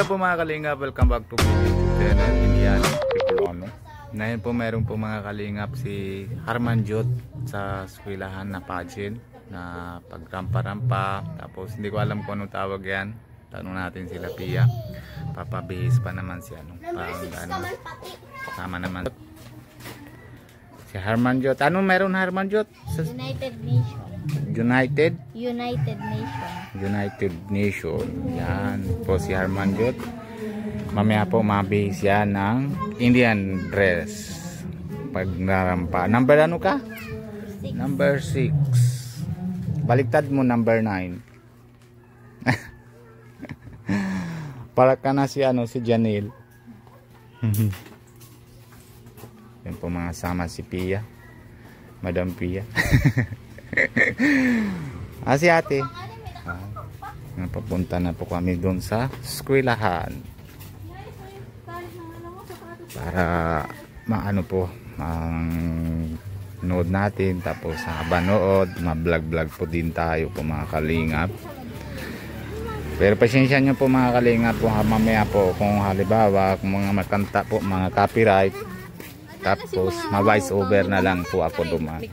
Hello po mga kalingap, welcome back to YouTube channel Indian People. Ngayon po mayroon po mga kalingap si Harmanjot sa eskwelahan na pageant na pagrampa-rampa. Tapos hindi ko alam kung anong tawag yan. Tanong natin sila Pia. Papabihis pa naman si ano. Sama naman si Harmanjot. Ano meron Harmanjot? United Nation. United Nation. United Nation. Yan po si Harmanjot. Mamaya po mabihis yan ng Indian dress. Pag narampa. Number ano ka? Number 6. Baliktad mo number 9. Para ka na si ano, si Janelle. Yan po mga sama si Pia. Madam Pia. Si ate. Napapunta na po kami doon sa eskwelahan. Para maano po ang nood natin, tapos habang nood ma-vlog po din tayo po mga kalingap. Pero pasensya nyo po mga kalingap po mamaya po kung halimbawa kung mga makanta po mga copyright, tapos ma-voice over na lang po ako dumaan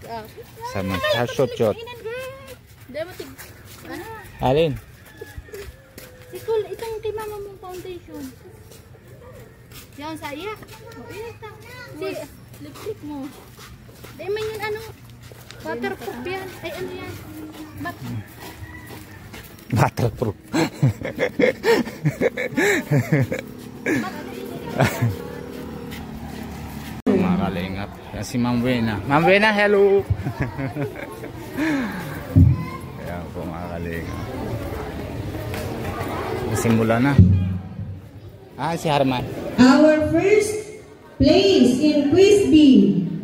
sa mga shot. Alin? Sikul, itong kay mama mong foundation. Yan, sa iya. Si, lipstick mo. Ay, may yun ano, waterproof yan. Ay, ano yan? Waterproof. Mga kalingap. Yan si Ma'am Wena. Ma'am Wena, hello! Yan po mga kalingap. Simula na. Si Harman. Our first place in Quiz B,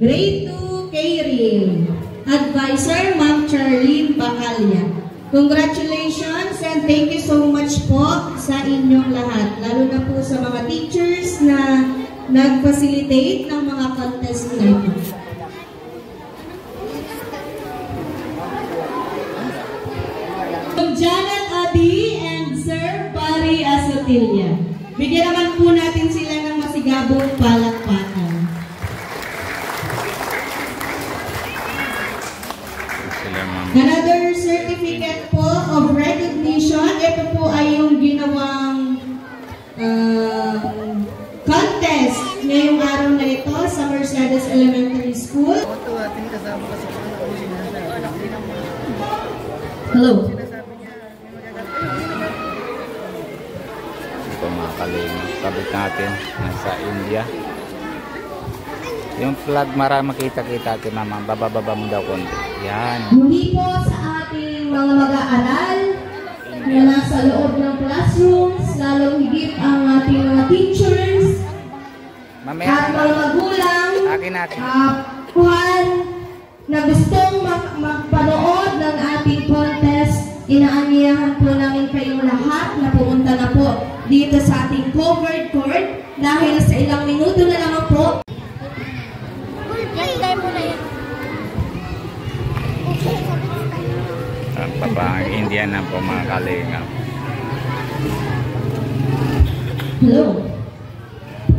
Grade 2 K-Ring. Advisor, Ma'am Charlene Bacalya. Congratulations and thank you so much po sa inyong lahat. Lalo na po sa mga teachers na nag-facilitate ng mga contest na ito. Janet Adi and Sir Barry Asotilia. Bigyan naman po natin sila ng masigabong palakpakan. Another certificate po of recognition. Ito po ay yung ginawang contest ngayong araw na ito sa Mercedes Elementary School. Hello. Ito mga kalingap, kabit natin nasa India. Yung flag makita-kita kay mama, baba mo daw konti. Yan. Muli po sa ating mga mag-aaral na nasa loob ng classrooms, lalong higit ang ating mga teachers at mga magulang na gustong magpanood ng ating contest. Inaanyayahan po namin kayong lahat na pumunta na po dito sa ating covered court dahil sa ilang minuto na lang po. Ang papang Indian na po mga kalingap. Hello.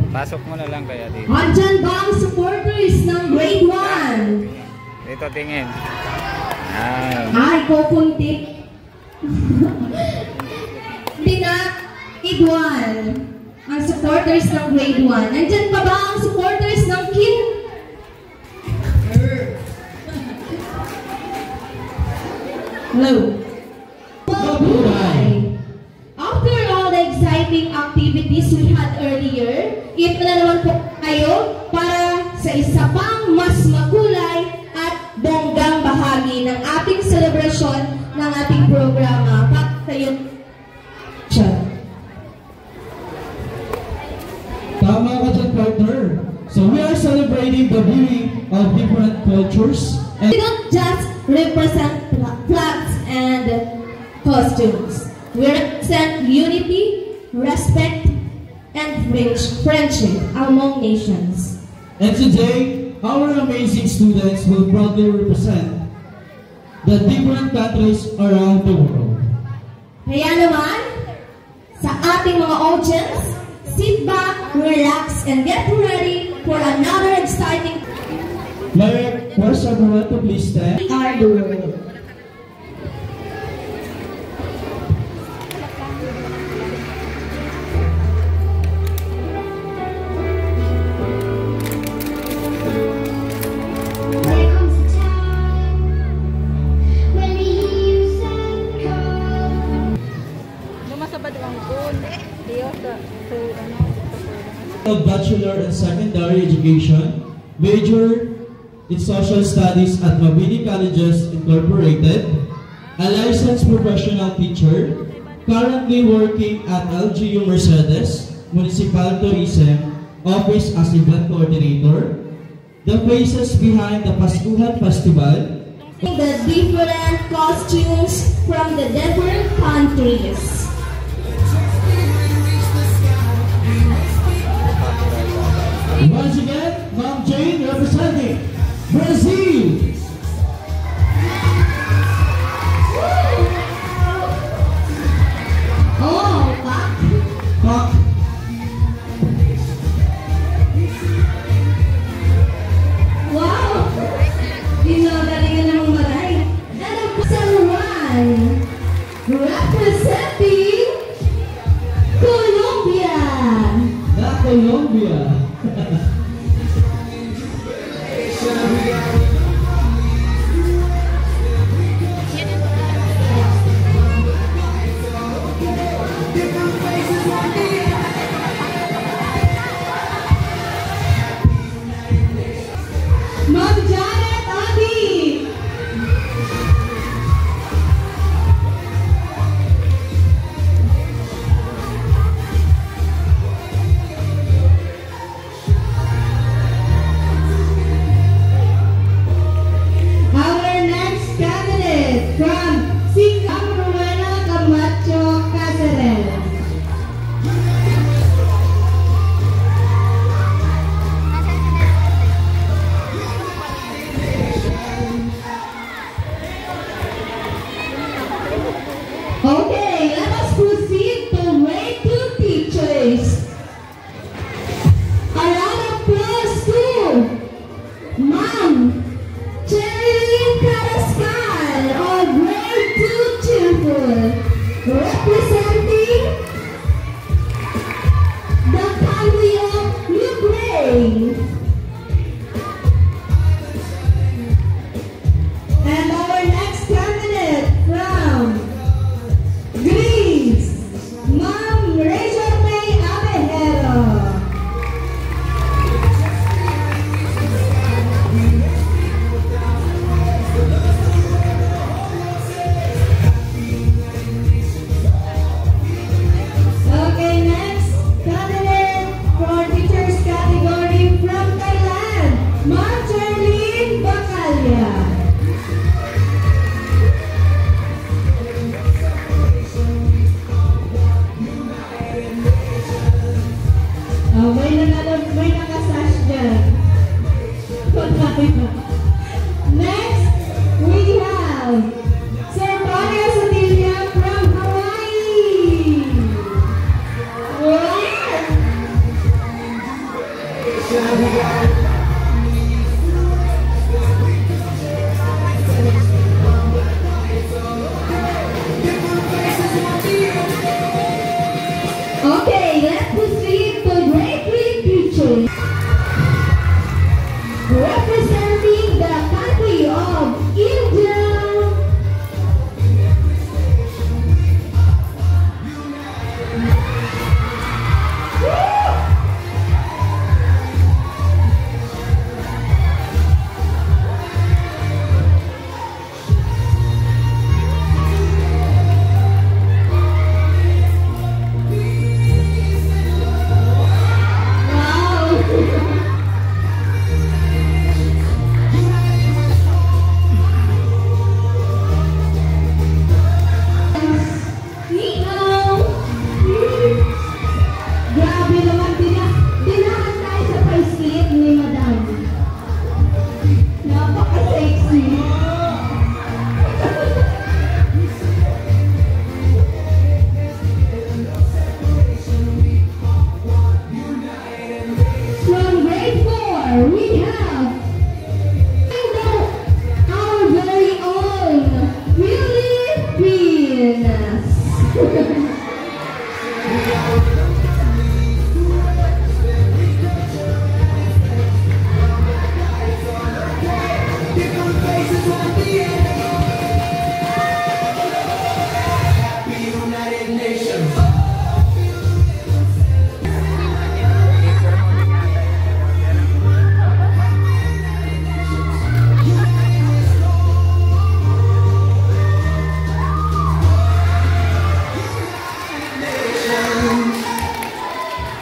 Pasok mo na lang kaya dito. Andyan ba ang supporters ng grade 1? Dito tingin. Ay, kukunti. Hindi na, Igwan. Ang supporters ng grade 1. Nandyan pa ba ang supporters ng kid? Hello. Mabuhay. After all the exciting activities we had earlier, ito na naman po kayo para sa isa pang mas makulay at bonggang bahagi ng ating selebrasyon ng ating programa. Kayo. Tama ka dyan, partner. So we are celebrating the beauty of different cultures. We don't just represent flags and costumes. We represent unity, respect, and friendship among nations. And today, our amazing students will proudly represent the different countries around the world. Kaya naman, sa ating mga audience, sit back, relax, and get ready for another exciting May request everyone to please stand. are the world. There comes a time when we hear you say call. Lumasabad ang kun. Diyo sa Of Bachelor in Secondary Education, major in Social Studies at Mabini Colleges Incorporated, a licensed professional teacher, currently working at LGU Mercedes, Municipal Tourism, Office as Event Coordinator, the faces behind the Pascuhan Festival, The different costumes from the different countries. once again, Ma'am Jane representing Brazil. Oh, Pak. Pak. Wow! Ginagalingan namang maray. And of course, everyone, representing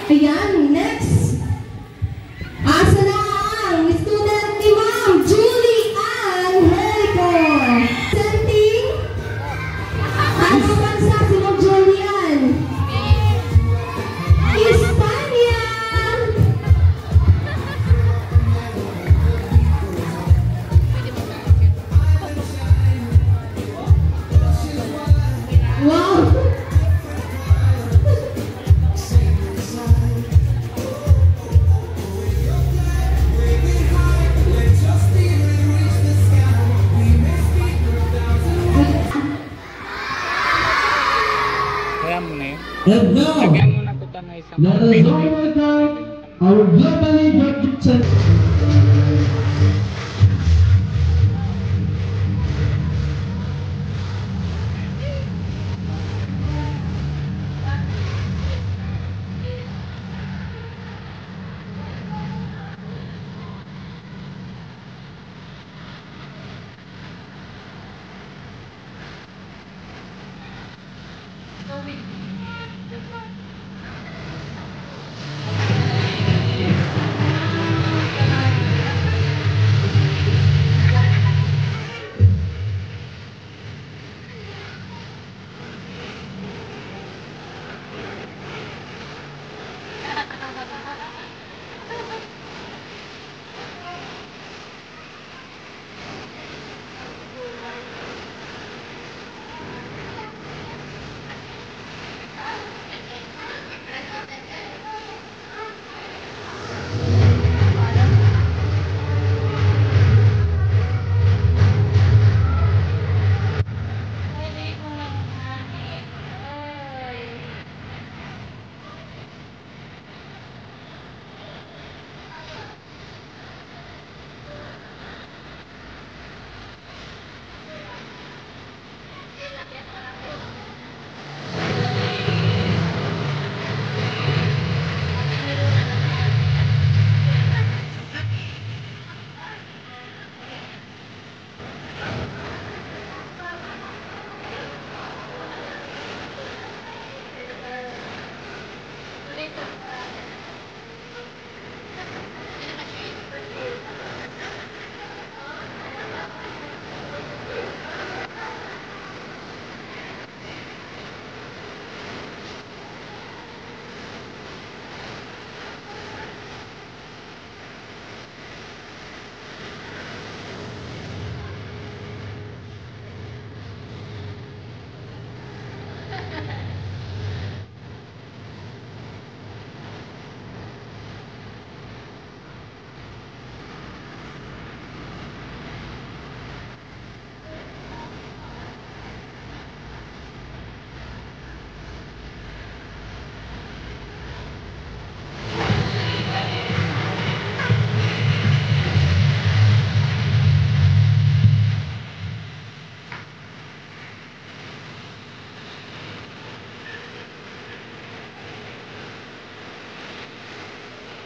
Ayan, next. Asa na ang student ni Ma'am Julie Ann Herico. Presenting, ano bansa si Ma'am Julie Ann? Hispania! Wow! Kaya mo na yun. And now, Lagyan mo na kita ng isang let us all welcome our globally represented.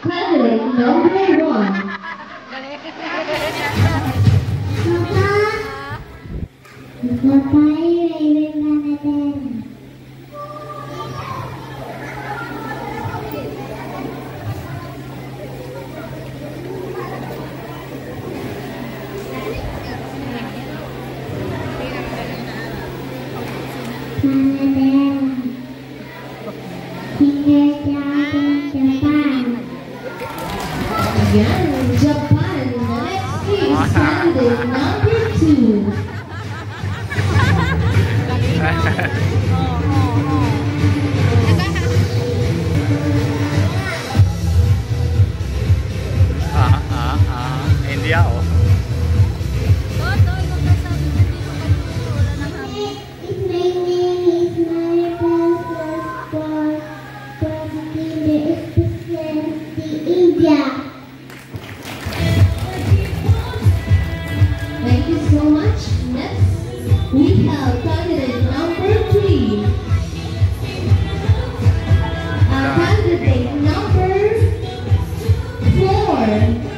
Candidate number 1. Again, Japan. Next is candidate number 2. India, oh. It's raining, it's my passport, but it's the India. Thank you so much. Next, we have candidate number 3. Candidate number 4.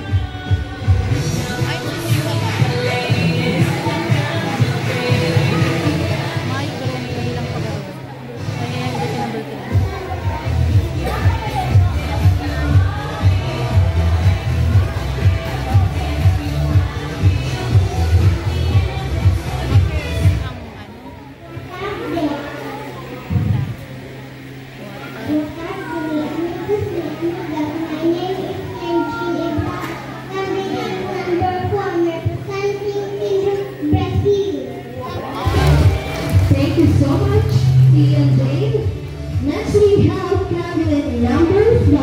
we have candidate number 5.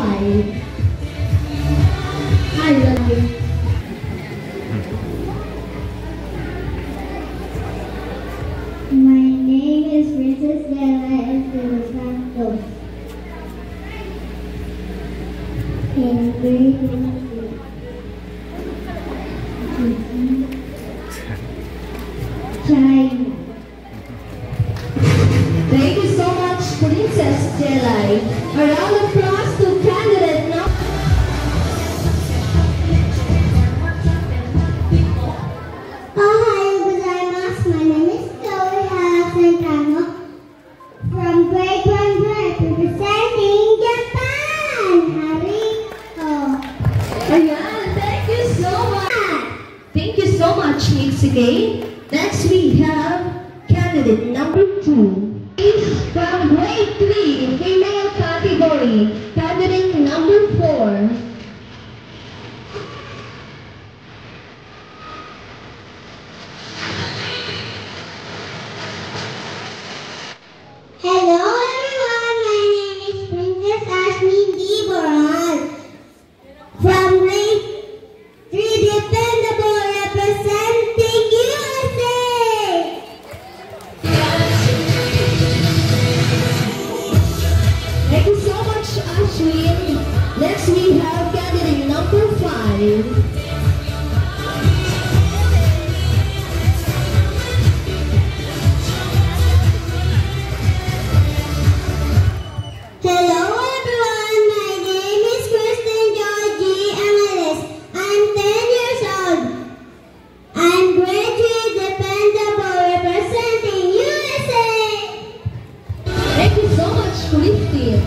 I love you. My name is Princess Bella and de los Santos. In grade 1. China. Thank you so much, Princess Jelly. A round of applause to candidate number. Ohayou gozaimasu. My name is Chloe Santano from grade 1 representing Japan. Hariko. Ayan, thank you so much. Thank you so much, Mitsuke. Next we have candidate number 2. Is from grade 3, female category. Candidate number 4. Hello everyone, my name is Princess Ashmi Deborah from grade 3 Dependable representing USA. Thank you so much, Ashwin. Next we have candidate number 5. Hello everyone, my name is Kristen Georgie Amalis. I'm 10 years old. I'm grade 3 Dependable representing USA. Thank you so much, Christine.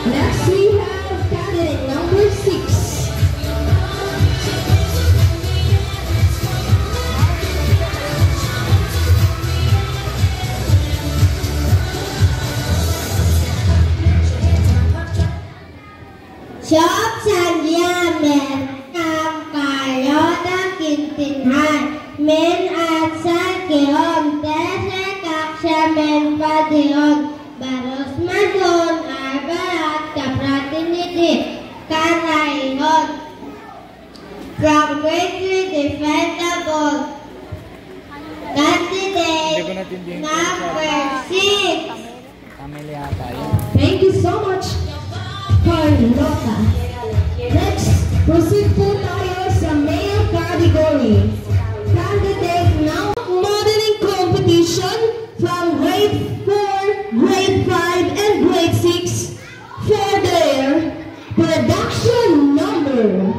Next we have candidate number 6. Shop Sandia Men Nam Karota Kintinhan Men at Sakihon Tese Kaksha Men Padion Baros Madon Arbarat Kapratiniti Karaihon from grade 3 Defendable Candidate number 6. Thank you so much, Carlota. Next, proceed po tayo sa male category. Candidate now modeling competition from grade 4, grade 5, and grade 6 for their production number.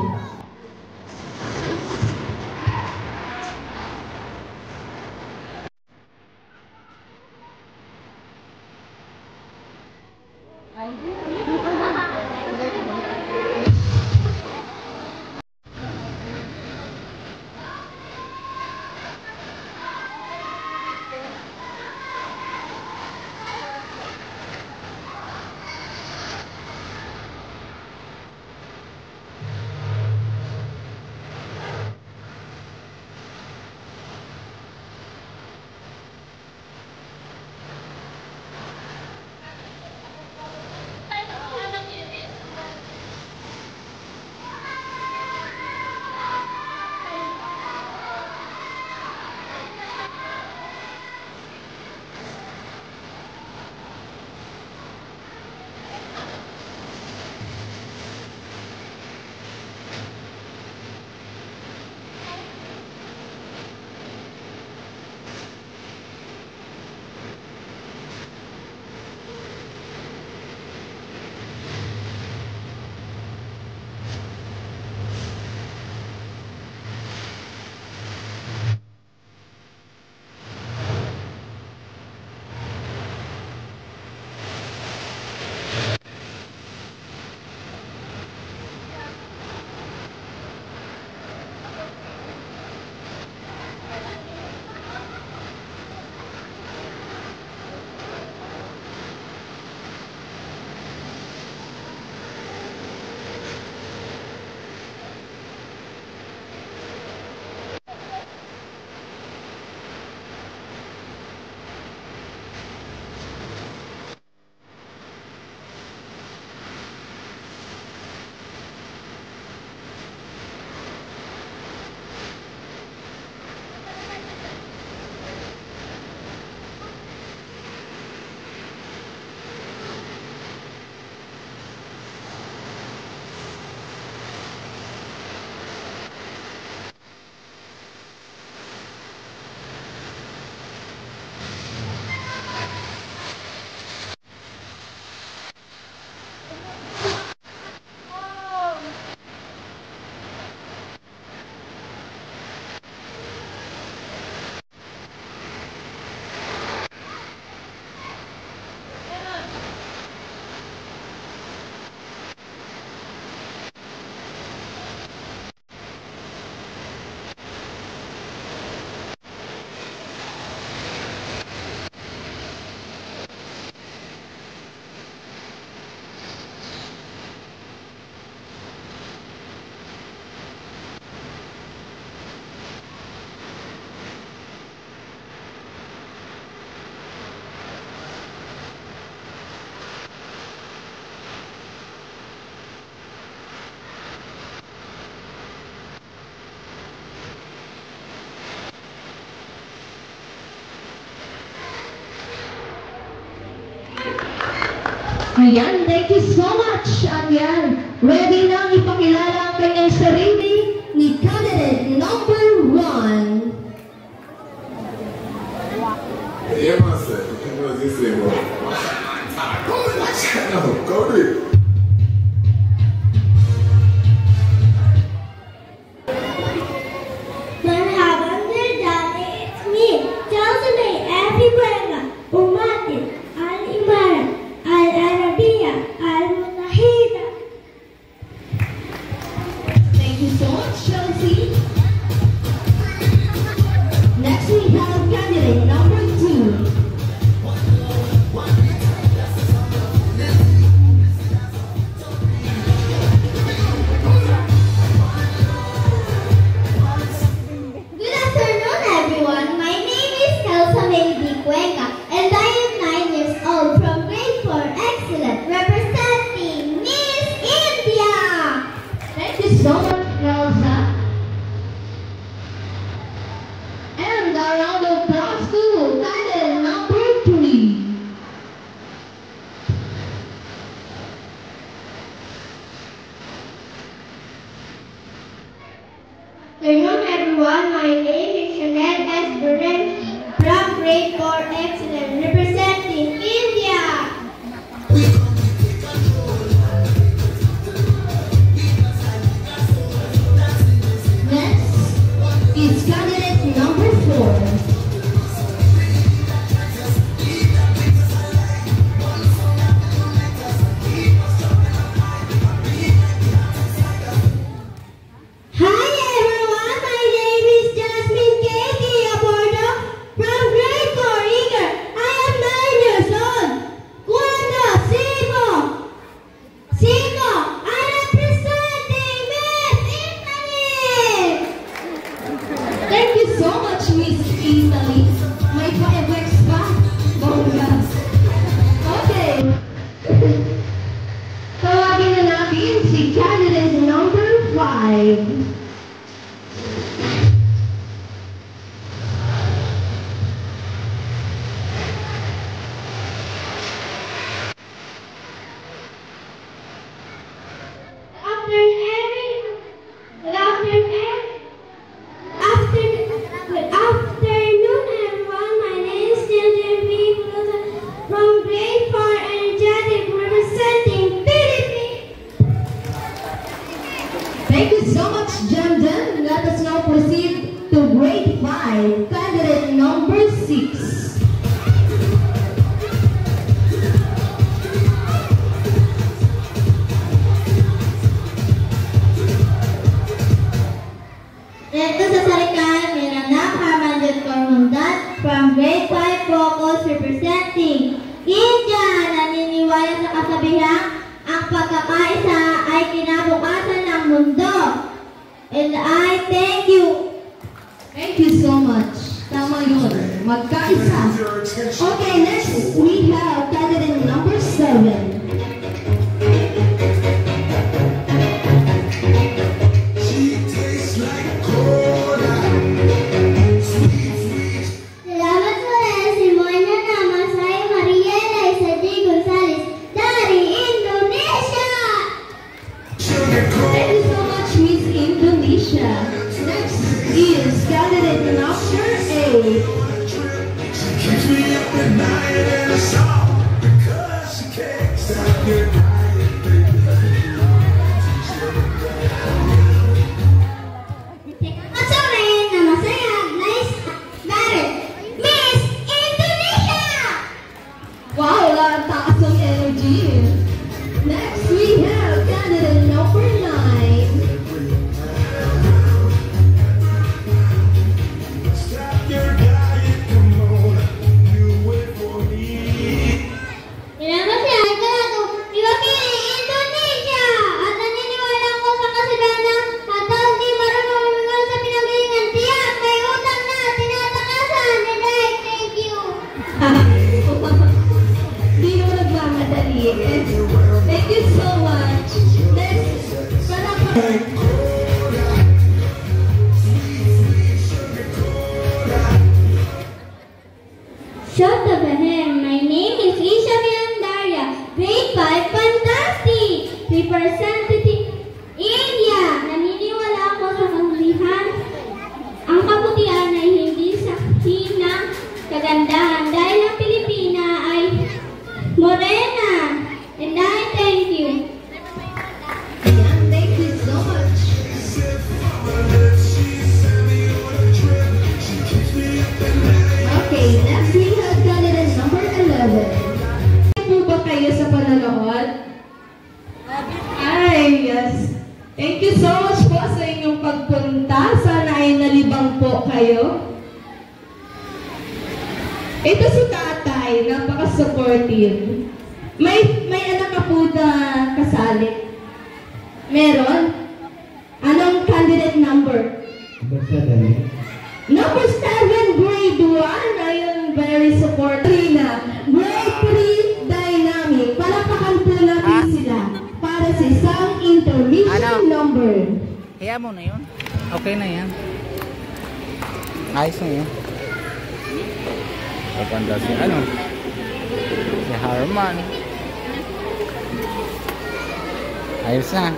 Ayan, thank you so much. Ayan, ready nang ipakilala ang kanyang sarili ni candidate number 1. Yeah, myself. What does this say, bro? No, go to it. Marhaban Daddy, it's me, Chelsea Everywhere, Umatin, Al-Imarat, Al-Arabiya, Al-Mutahida. Thank you so much, Chelsea. Next we have candidate number 2. Good afternoon, everyone. My name is Elsa Baby Cuenca, and I am 9 years old from grade 4 Excellent, representing Miss India. Thank you so much, Elsa. And a round of applause to candidate number 3. Hello, everyone. My name is Chanel S. Burnett from grade 4 Excellent, representing India. Next is candidate number 4. Hi, everyone. My name is Jasmine Katie Abordo from grade 4 Eager. I am 9 years old. Cuando, Cinco, I representing Miss Italy. Thank you so much, Miss Italy. May pa-flex pa. Bongga. Okay. Tawagin na natin si candidate number 5. Good afternoon, everyone. My name is Sylvia V. from grade 4 Energetic, representing Philippines. Thank you so much, Jamden. Let us now proceed to grade 5, candidate number 6. Ito sa Sarikal, meron na Harmanjot Kormundat from grade 5 Focus, representing India. Naniniwala sa kasabihang ang pagkakaisa ay kinabukasan ng mundo. And I thank you. Thank you so much. Tama yun. Magkaisa. Okay, next we have candidate number 7. Salamat po rin si Moina Namasay Mariela Isadi Gonzales dari Indonesia. Thank you so much, Miss Indonesia. Next is candidate number 8. Keeps me up at night and it's all because she can't stop your crying, baby. Masuri na masaya, nice, Barrett, Miss Indonesia. Wow, taas ng energy. Next we have candidate number 9. Stop your crying, come on, you wait for me. Salamat siya, ito iwakili Indonesia. At naniniwala ko sa kasibahan at di marunong lumigal sa pinanggalingan. Tiyak, may utang na tinatakasan. And I thank you. Di mo nagmamadali. Thank you so much. Next, Shota Bahem, my name is Isha Daria, grade 5 representing India. Naniniwala ako sa kahulihan. Ang kabutihan ay hindi saksi ng kagandahan dahil ang Pilipina ay morena. And I thank you. Ayan, thank you so much. Okay, next we have candidate number 11. Po ba kayo sa panonood? Ay, yes. Thank you so much po sa inyong pagpunta. Sana ay nalibang po kayo. Ito si tatay, napaka-supportive. May anak ka po na kasali? Meron? Anong candidate number? Number 7, grade 1. Ayun, very supportive na. Grade 3, dynamic. Palapakan po natin sila para sa isang intermission number. Kaya mo na yun. Okay na yan. Ayos na yun. Pagkanda si si Harman. Ayos na.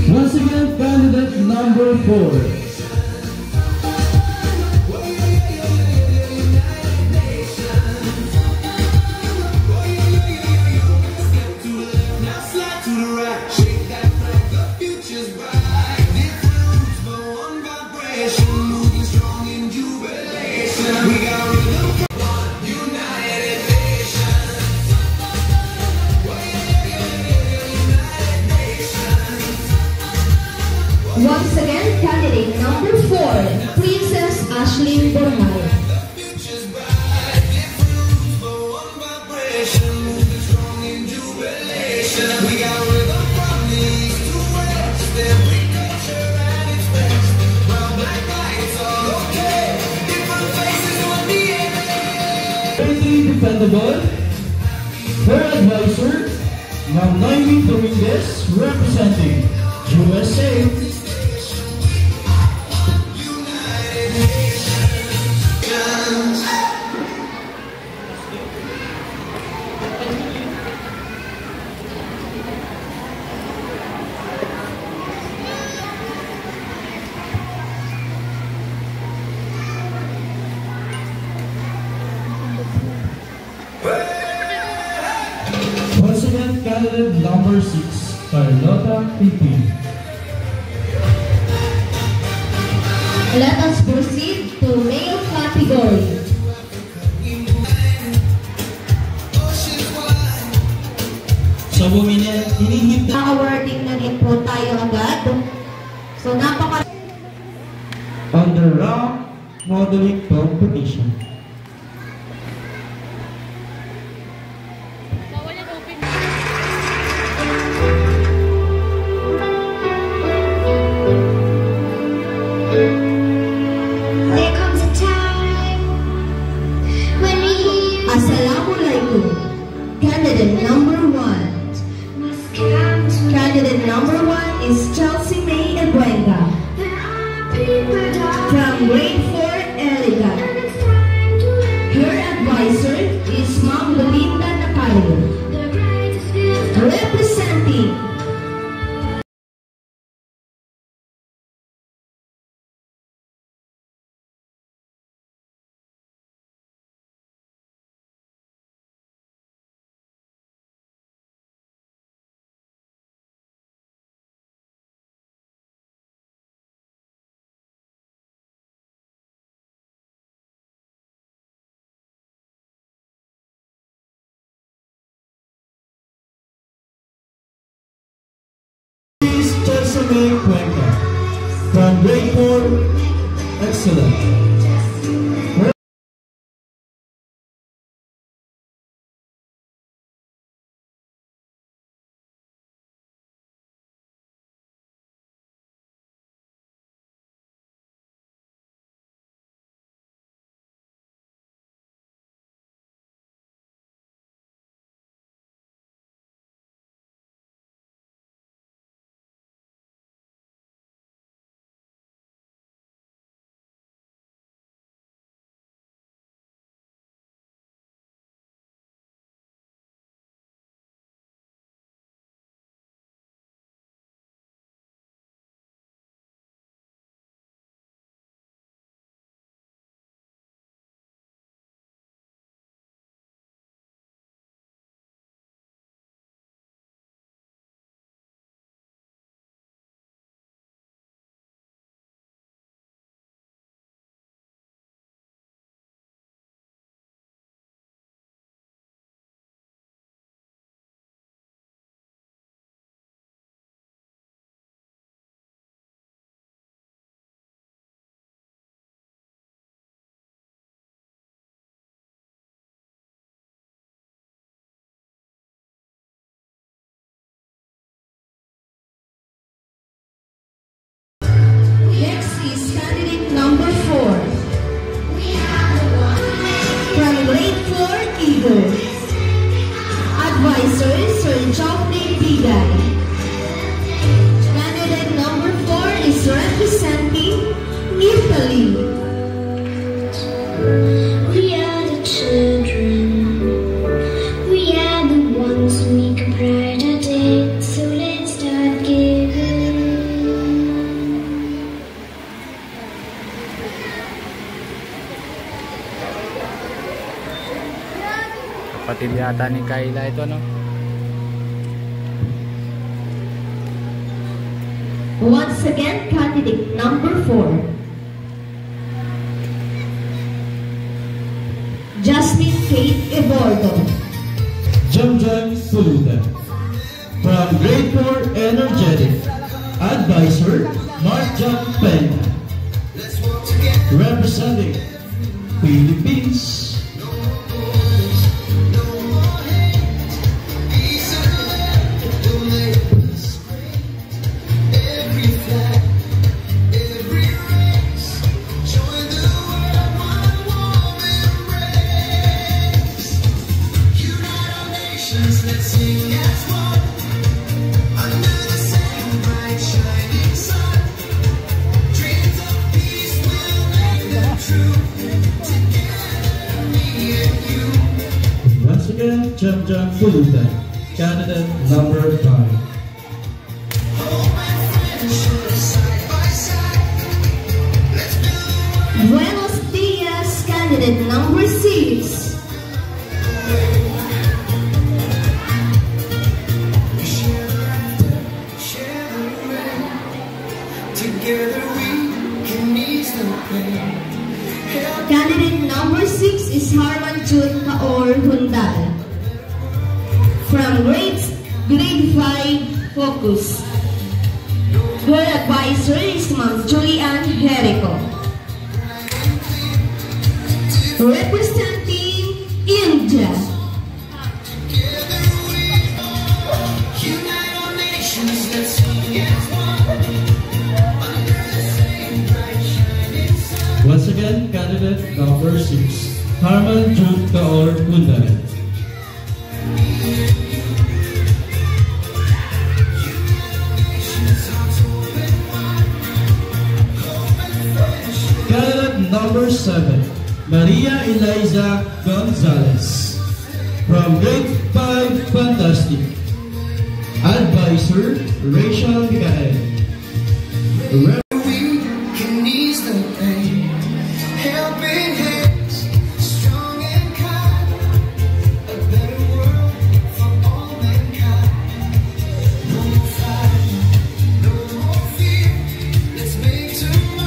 Once again, candidate number 4. Once again, candidate number 4, Princess Ashley Bormay. Very dependable. Her advisor, Ma'am Noemi Dominguez, representing USA. Once again, candidate number 6, Carlota Pipi. Let us proceed to male category. Sa women, hinihit na Awarding na rin po tayo agad. So, on the rock modeling competition. There comes a time when we hear Assalamualaikum. Candidate number 1. must come to Candidate number 1 is Chelsea May Ebuenga there are people dying, from grade 4 Eliga. and it's time to end Her advisor is Ma'am Belinda Nacario, the greatest gift. representing Please, Chelsea May Cuenca, from grade 4, excellent. Advisor, Sir Geoffrey Bigay. Candidate number 4 is representing Italy. We are the children. We are the ones who make a brighter day. So let's start giving. Kapatid yata ni Kayla ito, no? Once again, candidate number 4. Jasmine Kate Ebordo. Jamjam Pulutan. From Grade 4 Energetic. Advisor, Mark John Pena. Representing Philippines. Once again, Jamjam Pulutan, candidate number 5. Buenos Dias, candidate number 6. Candidate number 6 is Harman June Kaor Hundal. From grade 5 Focus. Her advisor is Ma'am Julian Jericho. Representing India. Once again, candidate number 6, Harman June Kaor Hundal. Candidate number 7, Maria Eliza Gonzalez. From Grade 5 Fantastic. Advisor, Rachel Mikael.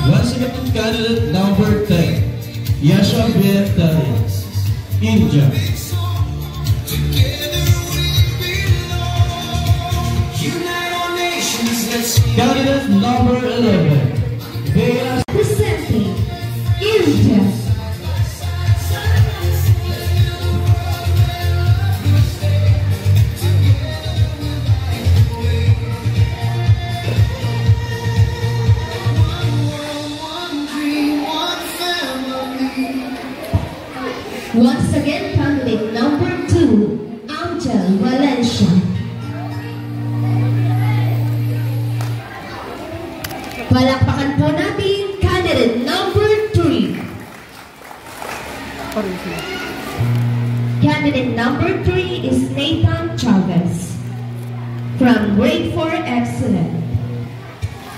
Once again, candidate number 10, Yasha Vietnam, India. Candidate number 11, Bea. Representing India. Once again, candidate number 2, Angel Valencia. Palakpakan po natin candidate number 3. Candidate number 3 is Nathan Chavez from Grade 4 Excellent.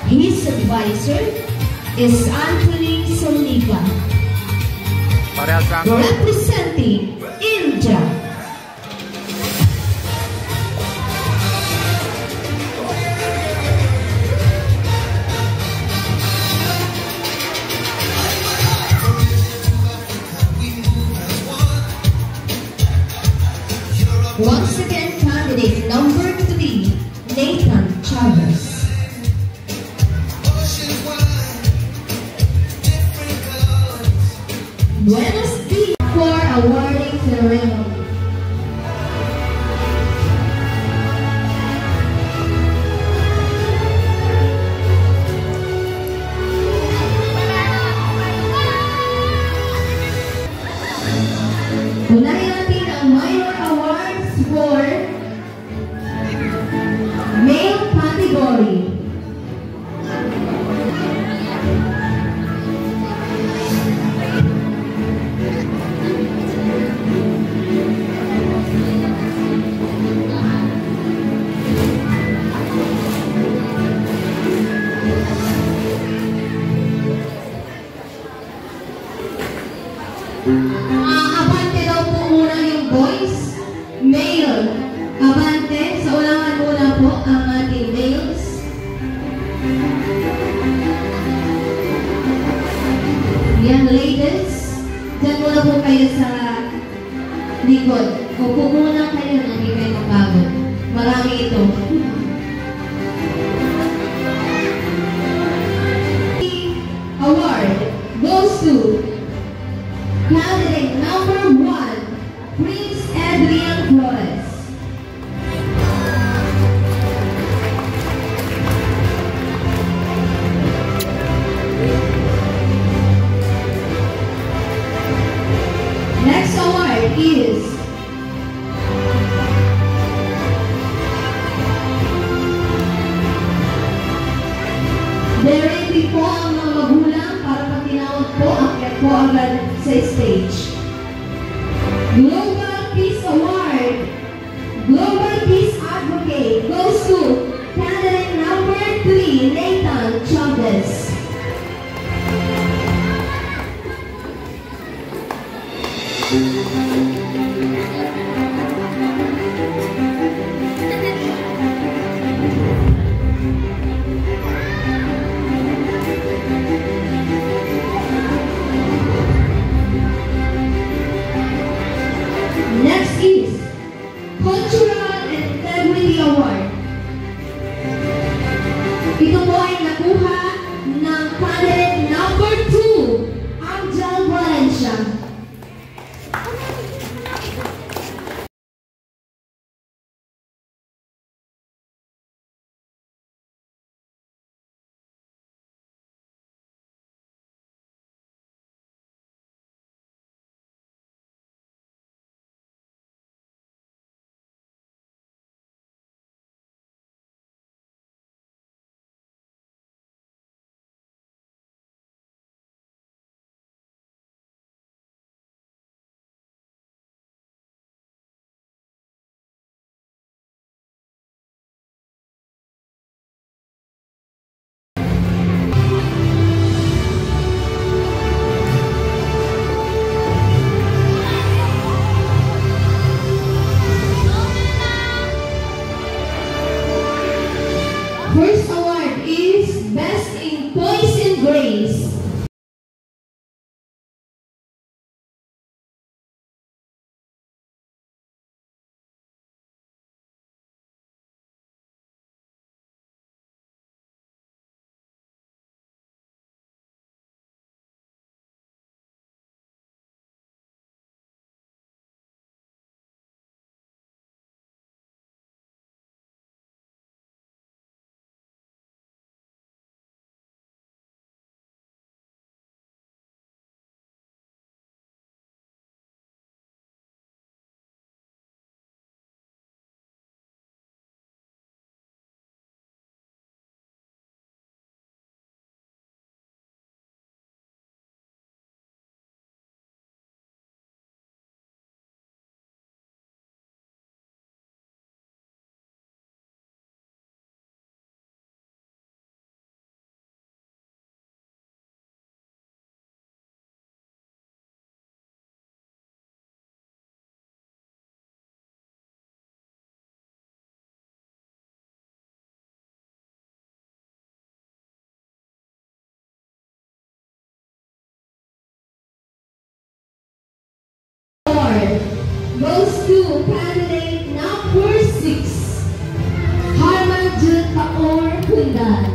His advisor is Anthony Soliva. Parehas lang. Representing India. Once again, candidate number 3, Nathan Chavez. Buenos Dias for awarding ceremony. Unahin natin ang minor awards for the stage. Global Peace Award, Global Peace Advocate goes to candidate number 3, Nathan Chavez. Next is Cultural and Integrity Award. Ito po ay nakuha ng candidate number 2, Angel Valencia. First award is Best in Poise and Grace. Award goes to candidate number 6, Harman Jun Kaur Kundan.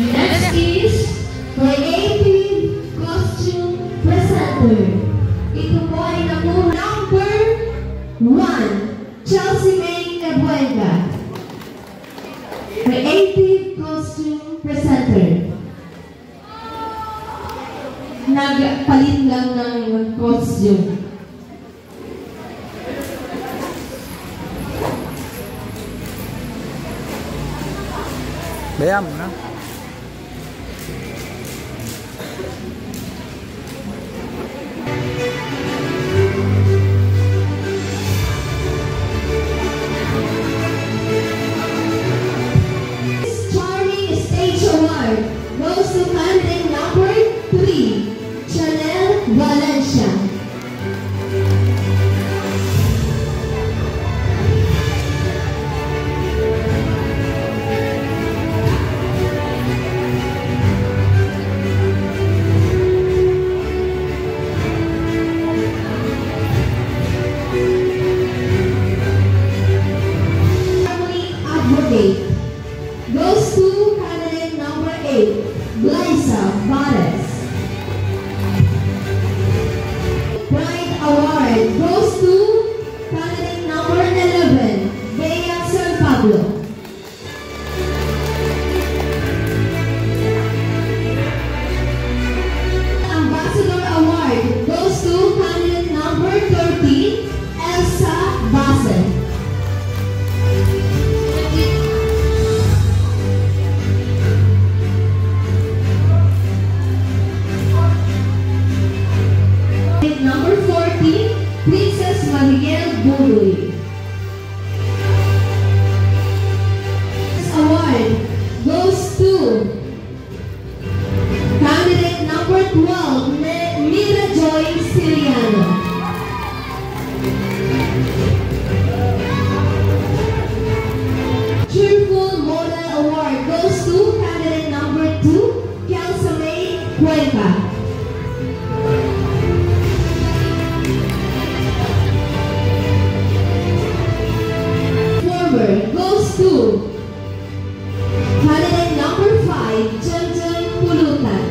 Next is Creative Costume Presenter. Ito po ay nakuha number 1, Chelsea May Ebuenga. Creative Costume Presenter. Nagpalit lang ng costume. Bayam na. Charming Stage Award goes to candidate number 3, Chanel Valencia. number 14, Princess Mariel Buloy. This award goes to candidate number 12, Mira Joy Siriano. Cheerful Model Award goes to candidate number 2, Kelsa May Cuenca. Goes to candidate number 5, Jensen Pulutan.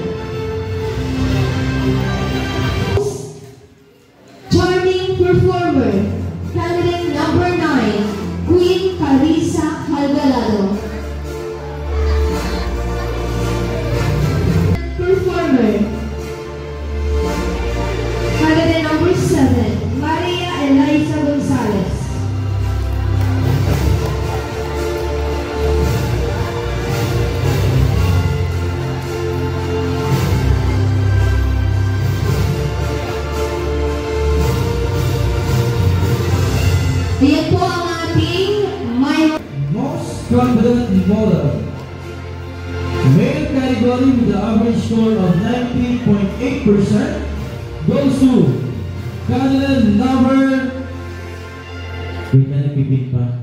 Charming performer, candidate number 9, Queen Carissa Calgalado. Performer, candidate number 7, Maria Eliza Gonzalez. Ayan po ang ating Most confident model. Male category with the average score of 90.8% goes to candidate number... Wait, may nagpipit pa.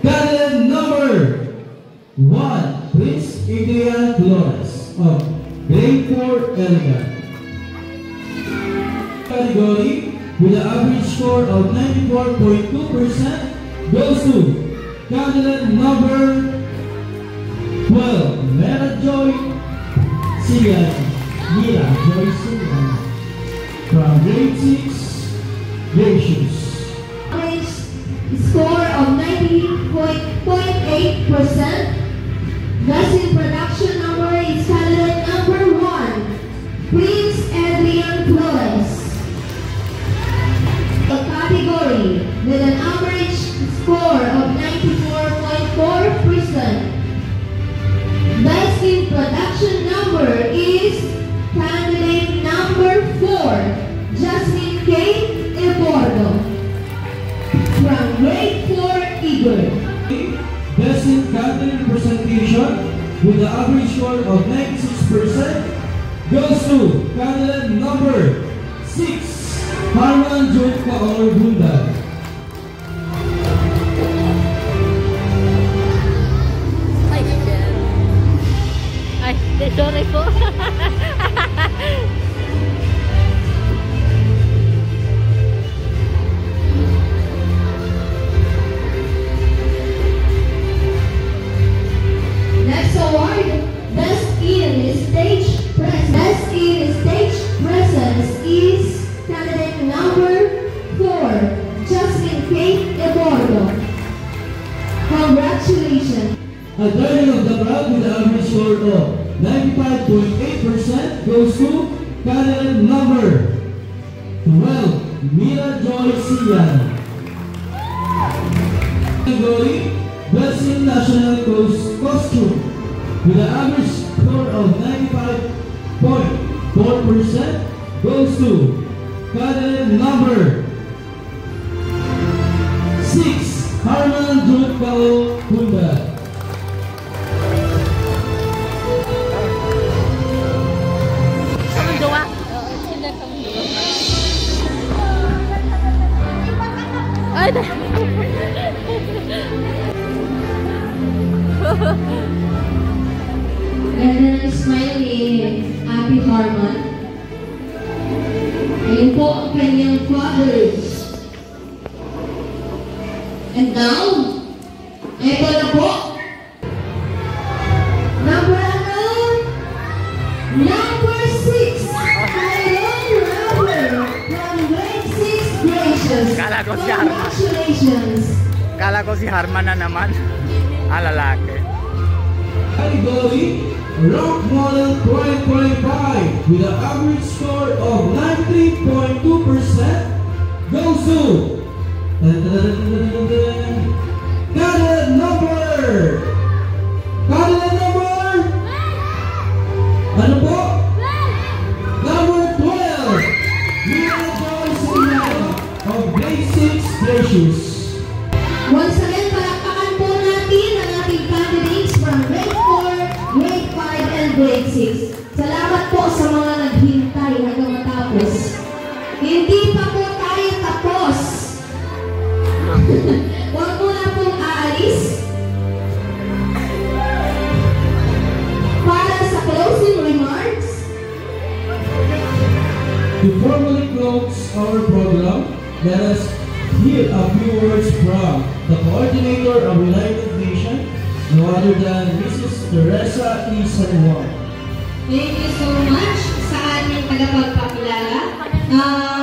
Candidate number 1, Prince Adrian Flores of Grade 4 Elegant. Category with an average score of 94.2% goes to candidate number 12, Mira Joy Siriano. From grade 6, Gracious. average score of 90.8%. Thus in production number is candidate number 1, Prince Adrian Flores. A category with an average score of 94.4%. Thus in production number is candidate number 4, Jasmine K. Ebordo. From grade 4, Igor. Best in candidate representation with the average score of 96% goes to candidate number 6, Harman Jud Kaor Bundan. Ay, sorry po. Next award, Best in Stage Presence. Best in Stage Presence is candidate number 4, Jasmine K. Ebordo. Congratulations. A joining of the crowd with the average score of 95.8% goes to candidate number 12, Mira Joy Siriano. Category Best in National Costume with an average score of 95.4% goes to candidate number 6, Harman Jud Kaor Bundan. Kamong duwa. Oo, sila kamong duwa. Ay, Ganda ng smile ni Ate Harman. Ayun po ang kanyang father. And now, eto na po. Number 6. Tyrone Robert from grade 6 Gracious. Kala ko si Harman. Congratulations. Kala ko si Harman na naman. Lalaki. Category Rock Model 2025 with an average score of 93.2% goes to candidate number ano po? Number 12, To formally close our program, let us hear a few words from the coordinator of United Nations, no other than Mrs. Teresa E. San Juan. Thank you so much sa aming tagapagpakilala.